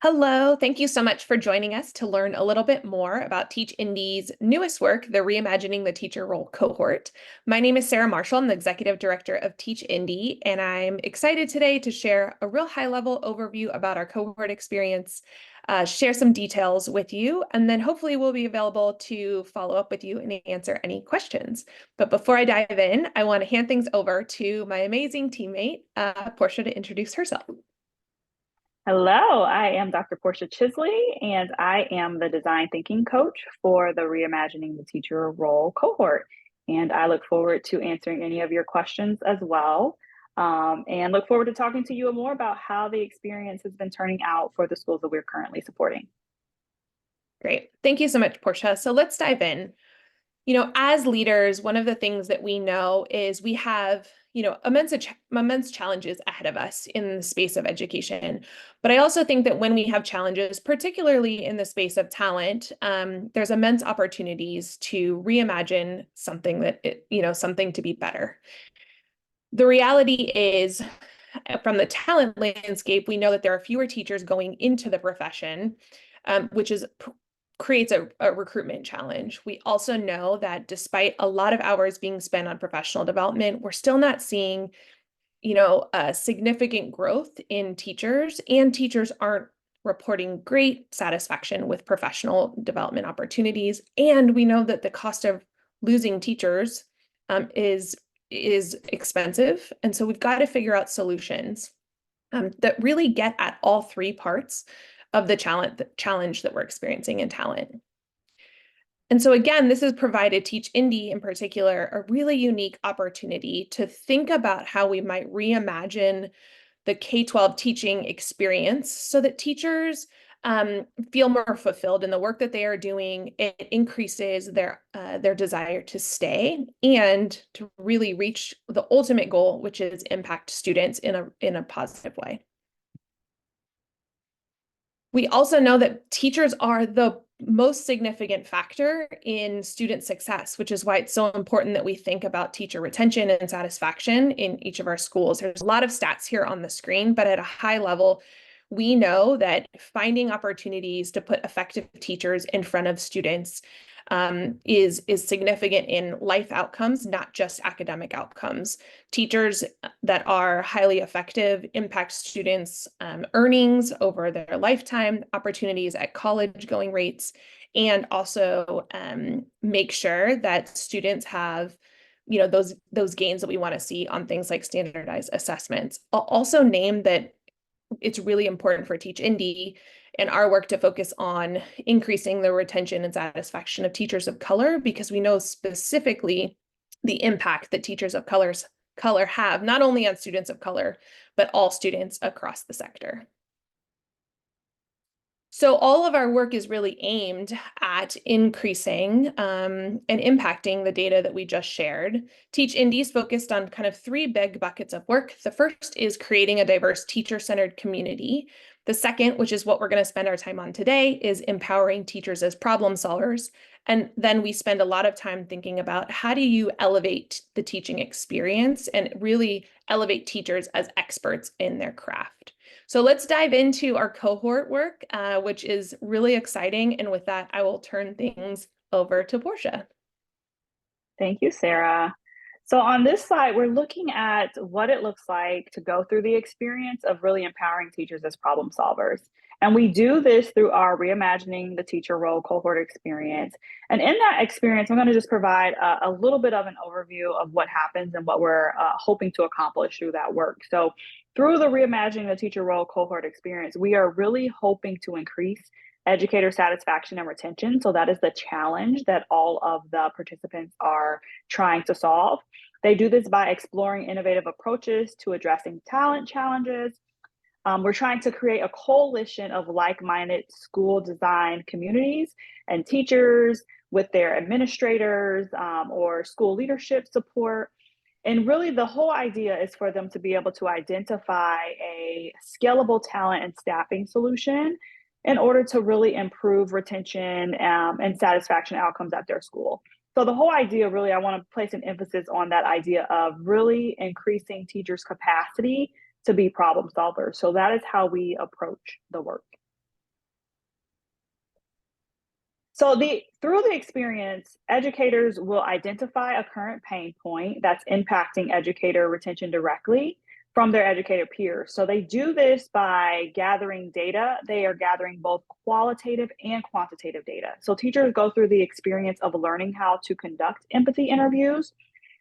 Hello, thank you so much for joining us to learn a little bit more about Teach Indy's newest work, the Reimagining the Teacher Role Cohort. My name is Sarah Marshall. I'm the Executive Director of Teach Indy, and I'm excited today to share a real high-level overview about our cohort experience, share some details with you, and then hopefully we'll be available to follow up with you and answer any questions. But before I dive in, I want to hand things over to my amazing teammate, Portia, to introduce herself. Hello, I am Dr. Portia Chisley, and I am the design thinking coach for the Reimagining the Teacher Role cohort. And I look forward to answering any of your questions as well. And look forward to talking to you more about how the experience has been turning out for the schools that we're currently supporting. Great. Thank you so much, Portia. So let's dive in. As leaders, one of the things that we know is we have, immense challenges ahead of us in the space of education. But I also think that when we have challenges, particularly in the space of talent, there's immense opportunities to reimagine something something to be better. The reality is, from the talent landscape, we know that there are fewer teachers going into the profession, which creates a recruitment challenge. We also know that despite a lot of hours being spent on professional development, we're still not seeing, a significant growth in teachers, and teachers aren't reporting great satisfaction with professional development opportunities. And we know that the cost of losing teachers is expensive. And so we've got to figure out solutions that really get at all three parts of the challenge that we're experiencing in talent. And so again, this has provided Teach Indy in particular a really unique opportunity to think about how we might reimagine the K-12 teaching experience so that teachers feel more fulfilled in the work that they are doing. It increases their desire to stay and to really reach the ultimate goal, which is impact students in a positive way. We also know that teachers are the most significant factor in student success, which is why it's so important that we think about teacher retention and satisfaction in each of our schools. There's a lot of stats here on the screen, but at a high level, we know that finding opportunities to put effective teachers in front of students is significant in life outcomes, not just academic outcomes. Teachers that are highly effective impact students' earnings over their lifetime, opportunities at college going rates, and also make sure that students have those gains that we want to see on things like standardized assessments. I'll also name that it's really important for Teach Indy and our work to focus on increasing the retention and satisfaction of teachers of color, because we know specifically the impact that teachers of color have, not only on students of color, but all students across the sector. So all of our work is really aimed at increasing and impacting the data that we just shared. Teach Indy is focused on kind of three big buckets of work. The first is creating a diverse teacher-centered community. The second, which is what we're going to spend our time on today, is empowering teachers as problem solvers. And then we spend a lot of time thinking about how do you elevate the teaching experience and really elevate teachers as experts in their craft. So let's dive into our cohort work, which is really exciting. And with that, I will turn things over to Portia. Thank you, Sarah. So on this slide, we're looking at what it looks like to go through the experience of really empowering teachers as problem solvers. And we do this through our Reimagining the Teacher Role cohort experience. And in that experience, I'm going to just provide a little bit of an overview of what happens and what we're hoping to accomplish through that work. So through the Reimagining the Teacher Role cohort experience, we are really hoping to increase educator satisfaction and retention. So that is the challenge that all of the participants are trying to solve. They do this by exploring innovative approaches to addressing talent challenges. We're trying to create a coalition of like-minded school design communities and teachers with their administrators or school leadership support. And really the whole idea is for them to be able to identify a scalable talent and staffing solution in order to really improve retention and satisfaction outcomes at their school. So the whole idea, really, I want to place an emphasis on that idea of really increasing teachers' capacity to be problem solvers. So that is how we approach the work. So through the experience, educators will identify a current pain point that's impacting educator retention directly from their educator peers. So they do this by gathering data. They are gathering both qualitative and quantitative data. So teachers go through the experience of learning how to conduct empathy interviews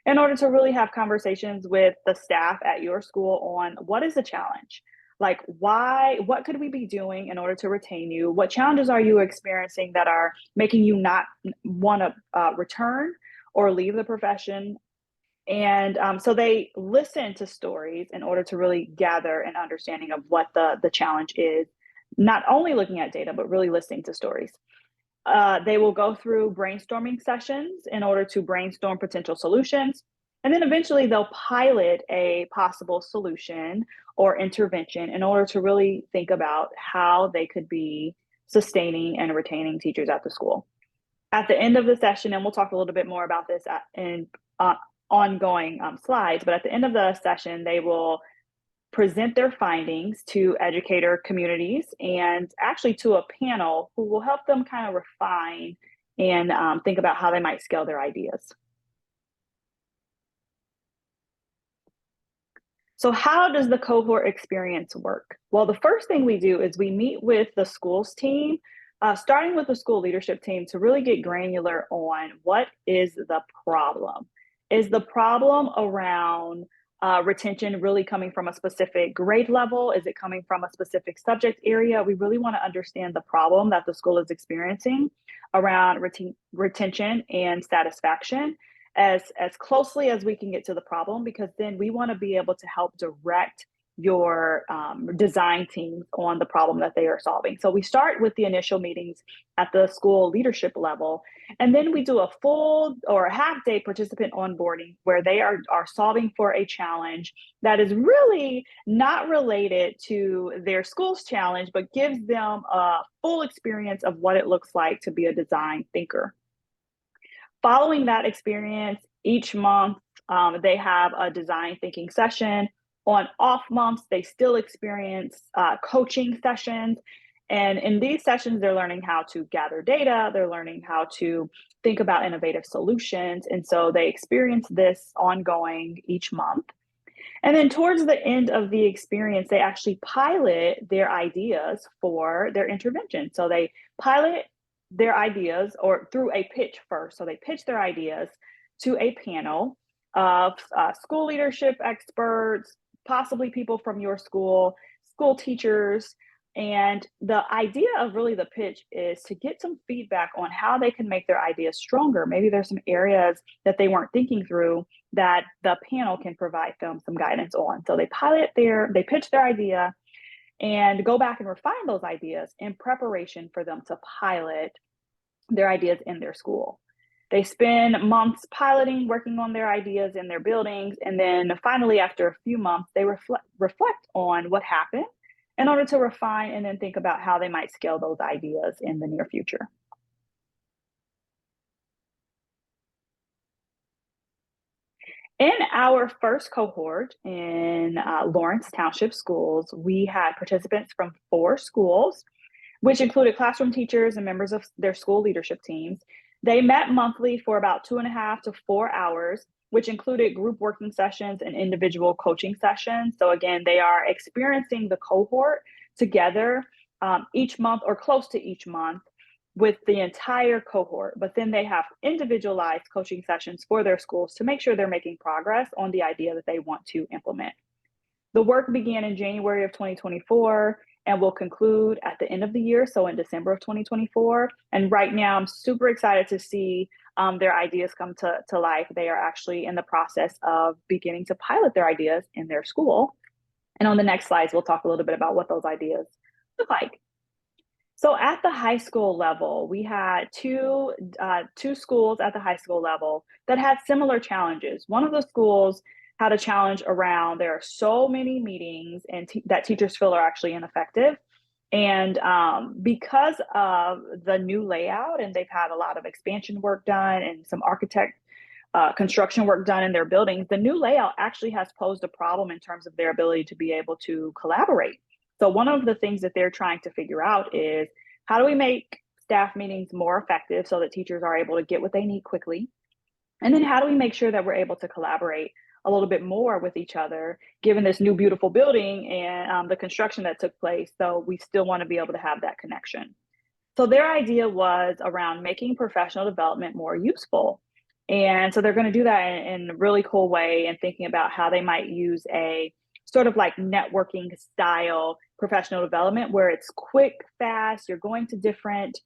in order to really have conversations with the staff at your school on what is the challenge, like why, what could we be doing in order to retain you, what challenges are you experiencing that are making you not want to return or leave the profession. And so they listen to stories in order to really gather an understanding of what the challenge is, not only looking at data but really listening to stories. They will go through brainstorming sessions in order to brainstorm potential solutions. And then eventually they'll pilot a possible solution or intervention in order to really think about how they could be sustaining and retaining teachers at the school. At the end of the session, and we'll talk a little bit more about this in ongoing slides, but at the end of the session, they will present their findings to educator communities and actually to a panel who will help them kind of refine and think about how they might scale their ideas. So how does the cohort experience work? Well, the first thing we do is we meet with the schools team, starting with the school leadership team to really get granular on what is the problem. Is the problem around retention really coming from a specific grade level? Is it coming from a specific subject area? We really want to understand the problem that the school is experiencing around retention and satisfaction as closely as we can get to the problem, because then we want to be able to help direct your design teams on the problem that they are solving. So we start with the initial meetings at the school leadership level, and then we do a full or a half day participant onboarding where they are solving for a challenge that is really not related to their school's challenge, but gives them a full experience of what it looks like to be a design thinker. Following that experience, each month they have a design thinking session. On off months, they still experience coaching sessions. And in these sessions, they're learning how to gather data, they're learning how to think about innovative solutions. And so they experience this ongoing each month. And then towards the end of the experience, they actually pilot their ideas for their intervention. So they pilot their ideas or through a pitch first. So they pitch their ideas to a panel of school leadership experts, possibly people from your school, school teachers. And the idea of really the pitch is to get some feedback on how they can make their ideas stronger. Maybe there's some areas that they weren't thinking through that the panel can provide them some guidance on. So they pitch their idea and go back and refine those ideas in preparation for them to pilot their ideas in their school. They spend months piloting, working on their ideas in their buildings, and then finally, after a few months, they reflect on what happened in order to refine and then think about how they might scale those ideas in the near future. In our first cohort in Lawrence Township Schools, we had participants from 4 schools, which included classroom teachers and members of their school leadership teams. They met monthly for about 2.5 to 4 hours, which included group working sessions and individual coaching sessions. So again, they are experiencing the cohort together each month or close to each month with the entire cohort, but then they have individualized coaching sessions for their schools to make sure they're making progress on the idea that they want to implement. The work began in January of 2024 and will conclude at the end of the year, so in December of 2024. And right now, I'm super excited to see their ideas come to life. They are actually in the process of beginning to pilot their ideas in their school. And on the next slides, we'll talk a little bit about what those ideas look like. So at the high school level, we had two schools at the high school level that had similar challenges. One of the schools had a challenge around there are so many meetings and that teachers feel are actually ineffective. And because of the new layout, and they've had a lot of expansion work done and some construction work done in their buildings, the new layout actually has posed a problem in terms of their ability to be able to collaborate. So one of the things that they're trying to figure out is how do we make staff meetings more effective so that teachers are able to get what they need quickly? And then how do we make sure that we're able to collaborate a little bit more with each other, given this new beautiful building and the construction that took place? So we still want to be able to have that connection. So their idea was around making professional development more useful. And so they're going to do that in a really cool way and thinking about how they might use a sort of like networking style professional development where it's quick, fast, you're going to different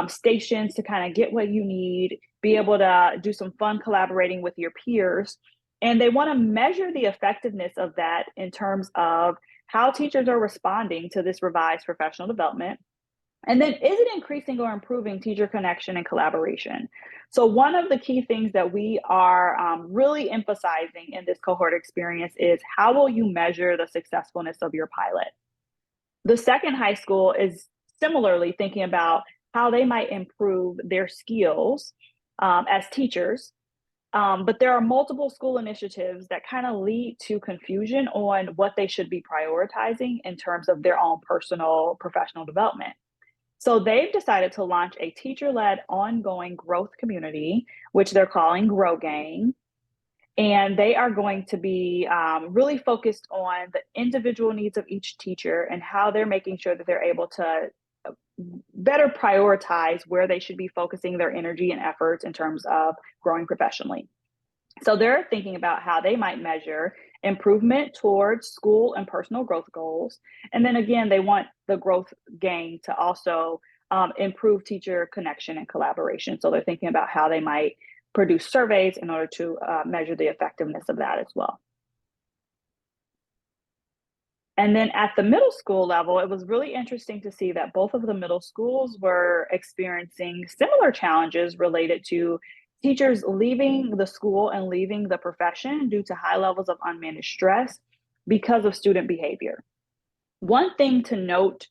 stations to kind of get what you need, be able to do some fun collaborating with your peers. And they want to measure the effectiveness of that in terms of how teachers are responding to this revised professional development, and then is it increasing or improving teacher connection and collaboration? So one of the key things that we are really emphasizing in this cohort experience is how will you measure the successfulness of your pilot? The second high school is similarly thinking about how they might improve their skills as teachers. But there are multiple school initiatives that kind of lead to confusion on what they should be prioritizing in terms of their own personal professional development. So they've decided to launch a teacher-led ongoing growth community, which they're calling Grow Gang. And they are going to be really focused on the individual needs of each teacher and how they're making sure that they're able to better prioritize where they should be focusing their energy and efforts in terms of growing professionally. So they're thinking about how they might measure improvement towards school and personal growth goals. And then again, they want the growth gang to also improve teacher connection and collaboration. So they're thinking about how they might produce surveys in order to measure the effectiveness of that as well. And then at the middle school level, it was really interesting to see that both of the middle schools were experiencing similar challenges related to teachers leaving the school and leaving the profession due to high levels of unmanaged stress because of student behavior. One thing to note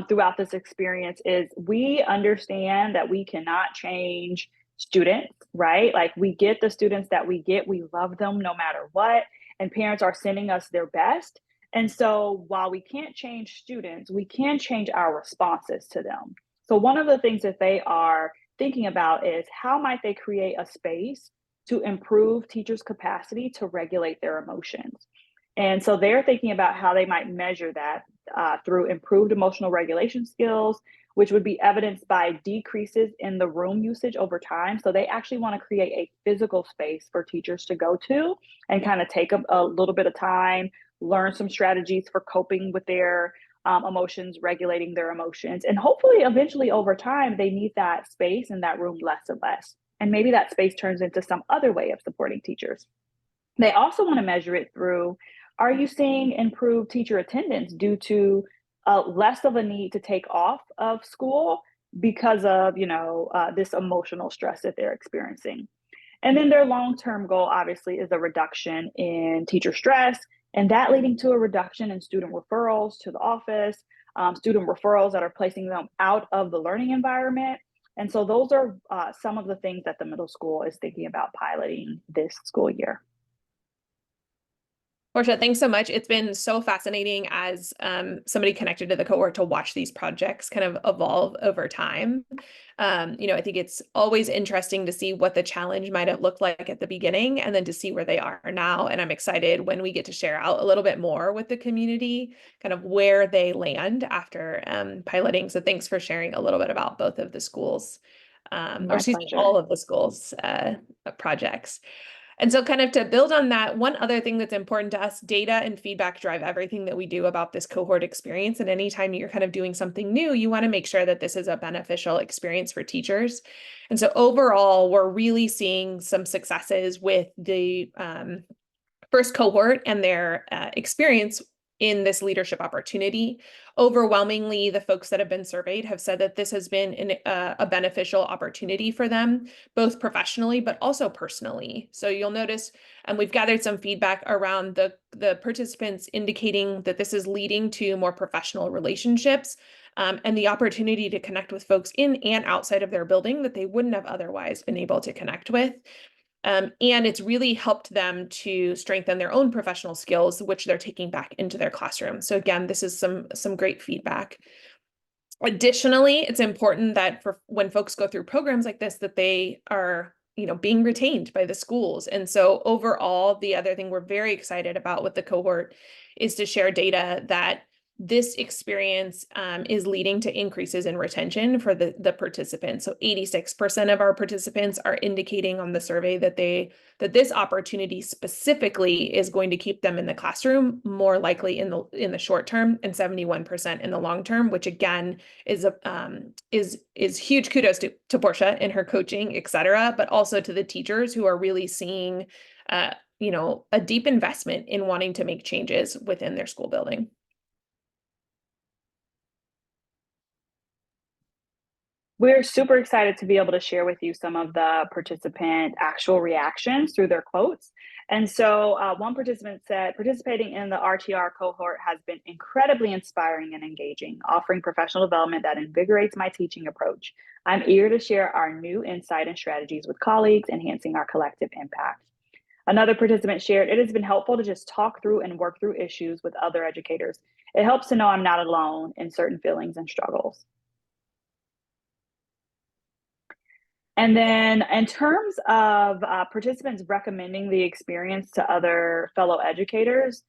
throughout this experience is we understand that we cannot change students, right? Like we get the students that we get, we love them no matter what, and parents are sending us their best. And so while we can't change students, we can change our responses to them. So one of the things that they are thinking about is how might they create a space to improve teachers' capacity to regulate their emotions. And so they're thinking about how they might measure that through improved emotional regulation skills, which would be evidenced by decreases in the room usage over time. So they actually want to create a physical space for teachers to go to and kind of take a little bit of time, learn some strategies for coping with their emotions, regulating their emotions. And hopefully, eventually, over time, they need that space and that room less and less. And maybe that space turns into some other way of supporting teachers. They also want to measure it through, are you seeing improved teacher attendance due to less of a need to take off of school because of, this emotional stress that they're experiencing? And then their long-term goal, obviously, is a reduction in teacher stress, and that leading to a reduction in student referrals to the office, student referrals that are placing them out of the learning environment. And so those are some of the things that the middle school is thinking about piloting this school year. Portia, thanks so much. It's been so fascinating as somebody connected to the cohort to watch these projects kind of evolve over time. I think it's always interesting to see what the challenge might have looked like at the beginning and then to see where they are now. And I'm excited when we get to share out a little bit more with the community, kind of where they land after piloting. So thanks for sharing a little bit about both of the schools, My pleasure. all of the schools' projects. And so kind of to build on that, one other thing that's important to us, data and feedback drive everything that we do about this cohort experience. And anytime you're kind of doing something new, you want to make sure that this is a beneficial experience for teachers. And so overall, we're really seeing some successes with the first cohort and their experience in this leadership opportunity. Overwhelmingly, the folks that have been surveyed have said that this has been a beneficial opportunity for them, both professionally, but also personally. So you'll notice, and we've gathered some feedback around the participants indicating that this is leading to more professional relationships and the opportunity to connect with folks in and outside of their building that they wouldn't have otherwise been able to connect with. And it's really helped them to strengthen their own professional skills, which they're taking back into their classroom. So again, this is some great feedback. Additionally, it's important that for when folks go through programs like this, that they are, being retained by the schools. And so overall, the other thing we're very excited about with the cohort is to share data that this experience is leading to increases in retention for the participants. So 86% of our participants are indicating on the survey that this opportunity specifically is going to keep them in the classroom more likely in the short term, and 71% in the long term, which again is huge kudos to Portia in her coaching, et cetera, but also to the teachers who are really seeing a deep investment in wanting to make changes within their school building. We're super excited to be able to share with you some of the participant actual reactions through their quotes. And so, one participant said, participating in the RTR cohort has been incredibly inspiring and engaging, offering professional development that invigorates my teaching approach. I'm eager to share our new insight and strategies with colleagues, enhancing our collective impact. Another participant shared, it has been helpful to just talk through and work through issues with other educators. It helps to know I'm not alone in certain feelings and struggles. And then in terms of participants recommending the experience to other fellow educators,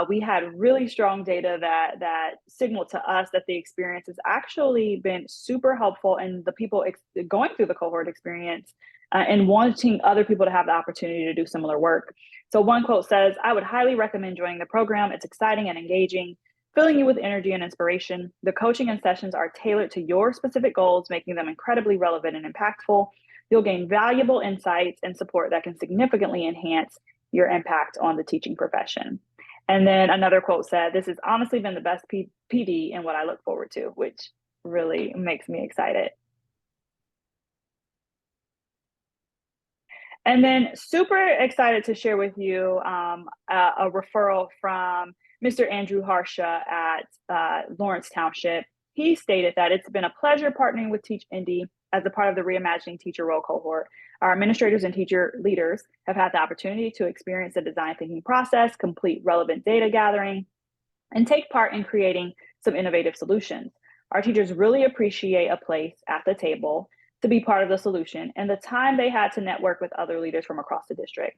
we had really strong data that signaled to us that the experience has actually been super helpful, and the people going through the cohort experience and wanting other people to have the opportunity to do similar work. So one quote says, "I would highly recommend joining the program. It's exciting and engaging, filling you with energy and inspiration. The coaching and sessions are tailored to your specific goals, making them incredibly relevant and impactful. You'll gain valuable insights and support that can significantly enhance your impact on the teaching profession." And then another quote said, "This has honestly been the best PD and what I look forward to," which really makes me excited. And then super excited to share with you a referral from Mr. Andrew Harsha at Lawrence Township. He stated that it's been a pleasure partnering with Teach Indy as a part of the Reimagining Teacher Role cohort. Our administrators and teacher leaders have had the opportunity to experience the design thinking process, complete relevant data gathering, and take part in creating some innovative solutions. Our teachers really appreciate a place at the table to be part of the solution and the time they had to network with other leaders from across the district.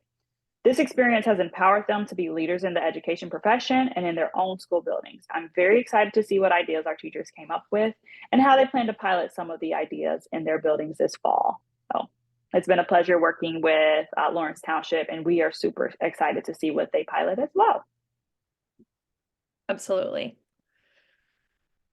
This experience has empowered them to be leaders in the education profession and in their own school buildings. I'm very excited to see what ideas our teachers came up with and how they plan to pilot some of the ideas in their buildings this fall. So it's been a pleasure working with Lawrence Township, and we are super excited to see what they pilot as well. Absolutely.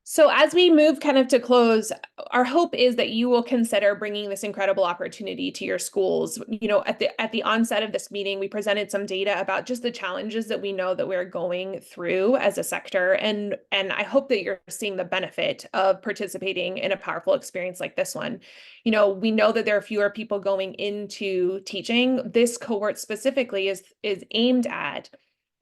So as we move kind of to close, our hope is that you will consider bringing this incredible opportunity to your schools. At the onset of this meeting, we presented some data about just the challenges that we know that we're going through as a sector, and I hope that you're seeing the benefit of participating in a powerful experience like this one. We know that there are fewer people going into teaching. This cohort specifically is aimed at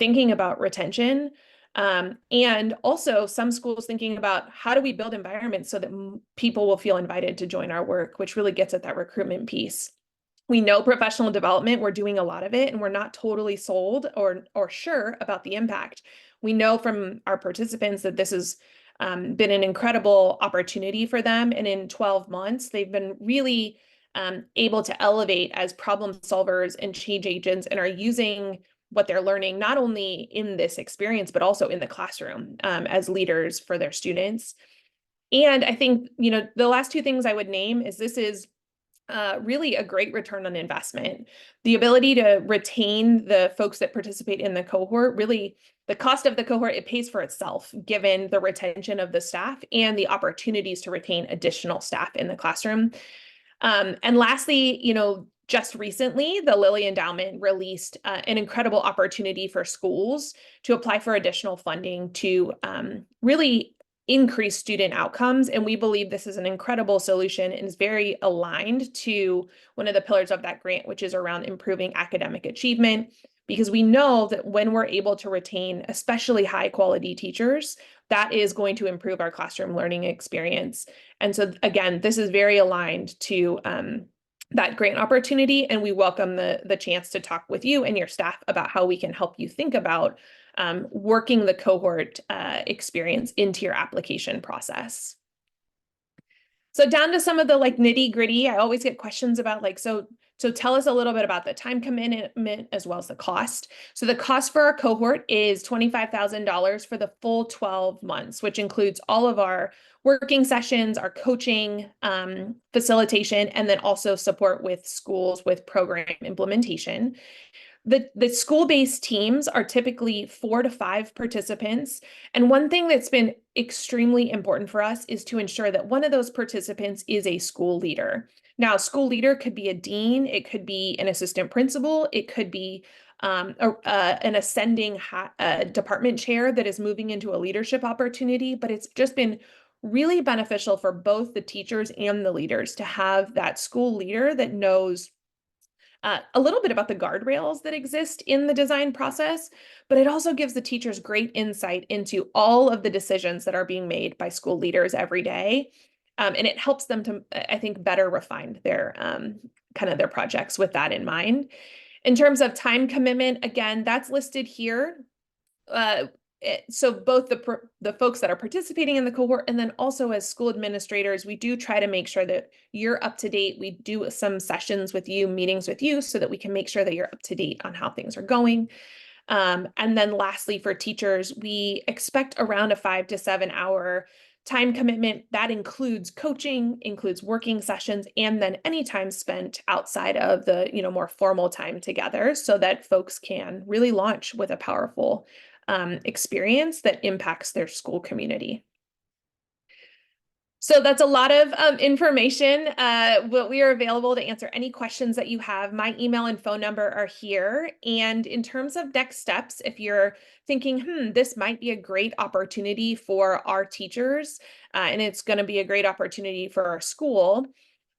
thinking about retention. And also some schools thinking about how do we build environments so that people will feel invited to join our work, which really gets at that recruitment piece. We know professional development, we're doing a lot of it, and we're not totally sold or sure about the impact. We know from our participants that this has been an incredible opportunity for them. And in 12 months, they've been really able to elevate as problem solvers and change agents, and are using what they're learning, not only in this experience, but also in the classroom as leaders for their students. And I think, the last two things I would name is this is really a great return on investment. The ability to retain the folks that participate in the cohort, really the cost of the cohort, it pays for itself, given the retention of the staff and the opportunities to retain additional staff in the classroom. And lastly, just recently, the Lilly Endowment released an incredible opportunity for schools to apply for additional funding to really increase student outcomes. And we believe this is an incredible solution and is very aligned to one of the pillars of that grant, which is around improving academic achievement. Because we know that when we're able to retain especially high quality teachers, that is going to improve our classroom learning experience. And so again, this is very aligned to that grant opportunity, and we welcome the chance to talk with you and your staff about how we can help you think about working the cohort experience into your application process. So down to some of the like nitty gritty, I always get questions about like, so tell us a little bit about the time commitment as well as the cost. So the cost for our cohort is $25,000 for the full 12 months, which includes all of our working sessions, our coaching, facilitation, and then also support with schools with program implementation. The school-based teams are typically 4 to 5 participants. And one thing that's been extremely important for us is to ensure that one of those participants is a school leader. Now, a school leader could be a dean, it could be an assistant principal, it could be an ascending department chair that is moving into a leadership opportunity, but it's just been really beneficial for both the teachers and the leaders to have that school leader that knows a little bit about the guardrails that exist in the design process, but it also gives the teachers great insight into all of the decisions that are being made by school leaders every day. And it helps them to, I think, better refine their kind of their projects with that in mind. In terms of time commitment, again, that's listed here. Uh, so both the folks that are participating in the cohort and then also as school administrators, we do try to make sure that you're up to date. We do some sessions with you, meetings with you, so that we can make sure that you're up to date on how things are going. And then lastly, for teachers, we expect around a 5 to 7 hour time commitment. That includes coaching, includes working sessions, and then any time spent outside of the, more formal time together so that folks can really launch with a powerful experience that impacts their school community. So that's a lot of information. But we are available to answer any questions that you have. My email and phone number are here. And in terms of next steps, if you're thinking, this might be a great opportunity for our teachers, and it's going to be a great opportunity for our school,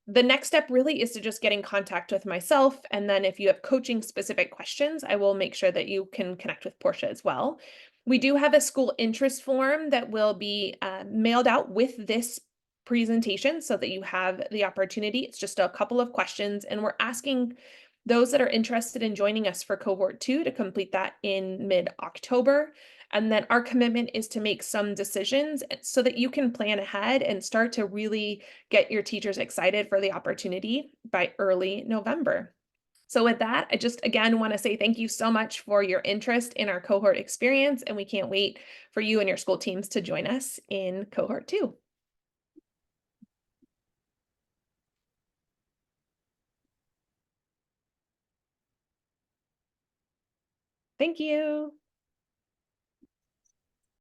the next step really is to just get in contact with myself. And then if you have coaching specific questions, I will make sure that you can connect with Portia as well. We do have a school interest form that will be mailed out with this presentation so that you have the opportunity. It's just a couple of questions, and we're asking those that are interested in joining us for cohort 2 to complete that in mid-October. And then our commitment is to make some decisions so that you can plan ahead and start to really get your teachers excited for the opportunity by early November. So with that, I just again want to say thank you so much for your interest in our cohort experience, and we can't wait for you and your school teams to join us in cohort 2. Thank you.